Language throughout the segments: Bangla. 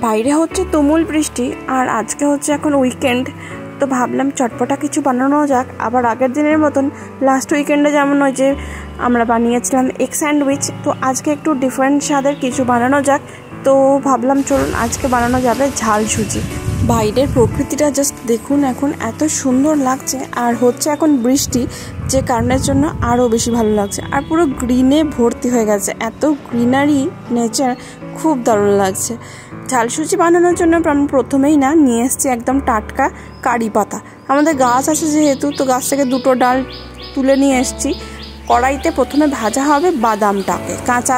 বাইরে হচ্ছে তুমুল বৃষ্টি আর আজকে হচ্ছে এখন উইকেন্ড, তো ভাবলাম চটপটা কিছু বানানো যাক। আবার আগের দিনের মতন লাস্ট উইকেন্ডে যেমন ওই যে আমরা বানিয়েছিলাম এগ স্যান্ডউইচ, তো আজকে একটু ডিফারেন্ট স্বাদের কিছু বানানো যাক। তো ভাবলাম চলুন আজকে বানানো যাবে ঝাল সুজি। বাইরের প্রকৃতিটা জাস্ট দেখুন, এখন এত সুন্দর লাগছে আর হচ্ছে এখন বৃষ্টি, যে কারণের জন্য আরও বেশি ভালো লাগছে। আর পুরো গ্রিনে ভর্তি হয়ে গেছে, এত গ্রিনারি নেচার, খুব দারুণ লাগছে। ঝাল সুজি বানানোর জন্য আমি প্রথমেই নিয়ে এসেছি একদম টাটকা কারি পাতা। আমাদের গাছ আছে যেহেতু, তো গাছ থেকে দুটো ডাল তুলে নিয়ে এসেছি। কড়াইতে প্রথমে ভাজা হবে বাদামটাকে, কাঁচা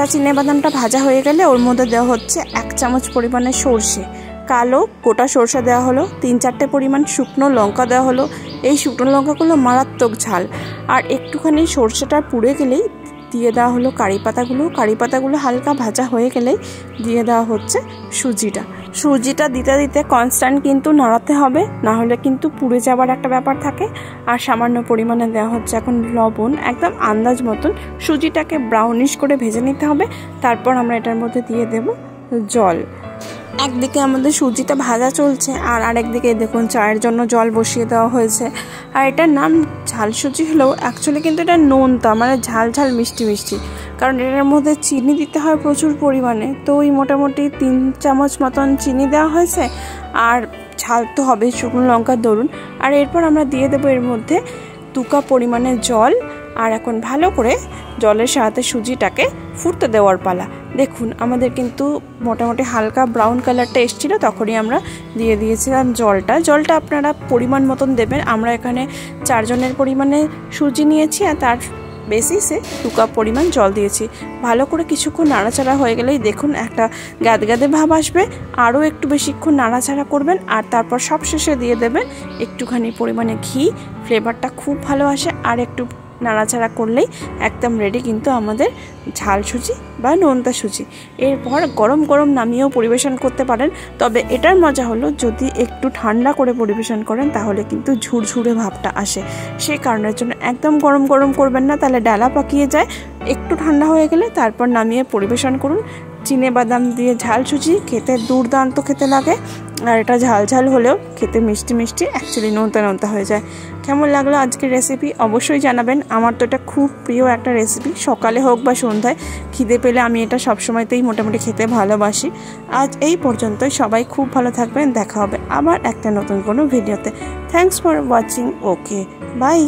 চিনে বাদামটা ভাজা হয়ে গেলে ওর মধ্যে দেওয়া হচ্ছে 1 চামচ পরিমাণে সর্ষে, কালো গোটা সর্ষে দেওয়া হলো, 3-4টে পরিমাণ শুকনো লঙ্কা দেওয়া হলো। এই শুকনো লঙ্কাগুলো মারাত্মক ঝাল। আর একটুখানি সর্ষেটা পুড়ে গেলেই দিয়ে দেওয়া হলো কারি পাতাগুলো হালকা ভাজা হয়ে গেলেই দিয়ে দেওয়া হচ্ছে সুজিটা দিতে দিতে কনস্ট্যান্ট কিন্তু নাড়াতে হবে, না হলে কিন্তু পুড়ে যাবার একটা ব্যাপার থাকে। আর সামান্য পরিমাণে দেওয়া হচ্ছে এখন লবণ, একদম আন্দাজ মতন। সুজিটাকে ব্রাউনিশ করে ভেজে নিতে হবে। তারপর আমরা এটার মধ্যে দিয়ে দেব জল। একদিকে আমাদের সুজিটা ভাজা চলছে আর আরেকদিকে দেখুন চায়ের জন্য জল বসিয়ে দেওয়া হয়েছে। আর এটার নাম ঝাল সুজি হলেও অ্যাকচুয়ালি কিন্তু এটা নোনতা, মানে ঝাল মিষ্টি, কারণ এটার মধ্যে চিনি দিতে হয় প্রচুর পরিমাণে। তো ওই মোটামুটি 3 চামচ মতন চিনি দেওয়া হয়েছে। আর ঝাল তো হবে শুকনো লঙ্কার দরুন। আর এরপর আমরা দিয়ে দেবো এর মধ্যে 2 কাপ পরিমাণে জল। আর এখন ভালো করে জলের সাথে সুজিটাকে ফুটতে দেওয়ার পালা। দেখুন আমাদের কিন্তু মোটামুটি হালকা ব্রাউন কালারটা এসেছিলো, তখনই আমরা দিয়ে দিয়েছিলাম জলটা আপনারা পরিমাণ মতন দেবেন। আমরা এখানে 4 জনের পরিমাণে সুজি নিয়েছি আর তার বেসিসে 2 কাপ পরিমাণ জল দিয়েছি। ভালো করে কিছুক্ষণ নাড়াচাড়া হয়ে গেলেই দেখুন একটা গাদগাদে ভাব আসবে। আরও একটু বেশিক্ষণ নাড়াচাড়া করবেন আর তারপর সবশেষে দিয়ে দেবেন একটুখানি পরিমাণে ঘি, ফ্লেভারটা খুব ভালো আসে। আর একটু নাড়াচাড়া করলেই একদম রেডি কিন্তু আমাদের ঝাল সুজি বা নোনতা সুজি। এরপর গরম গরম নামিয়েও পরিবেশন করতে পারেন। তবে এটার মজা হলো যদি একটু ঠান্ডা করে পরিবেশন করেন তাহলে কিন্তু ঝুরঝুরে ভাবটা আসে। সেই কারণের জন্য একদম গরম করবেন না, তাহলে ডালা পাকিয়ে যায়। একটু ঠান্ডা হয়ে গেলে তারপর নামিয়ে পরিবেশন করুন। চিনে বাদাম দিয়ে ঝাল সুজি খেতে দুর্দান্ত খেতে লাগে। আর এটা ঝাল হলেও খেতে মিষ্টি, অ্যাকচুয়ালি নোনতা হয়ে যায়। কেমন লাগলো আজকের রেসিপি অবশ্যই জানাবেন। আমার তো এটা খুব প্রিয় একটা রেসিপি, সকালে হোক বা সন্ধ্যায় খিদে পেলে আমি এটা সবসময়তেই মোটামুটি খেতে ভালোবাসি। আজ এই পর্যন্তই, সবাই খুব ভালো থাকবেন। দেখা হবে আবার একটা নতুন কোনো ভিডিওতে। Thanks for watching. Okay, by.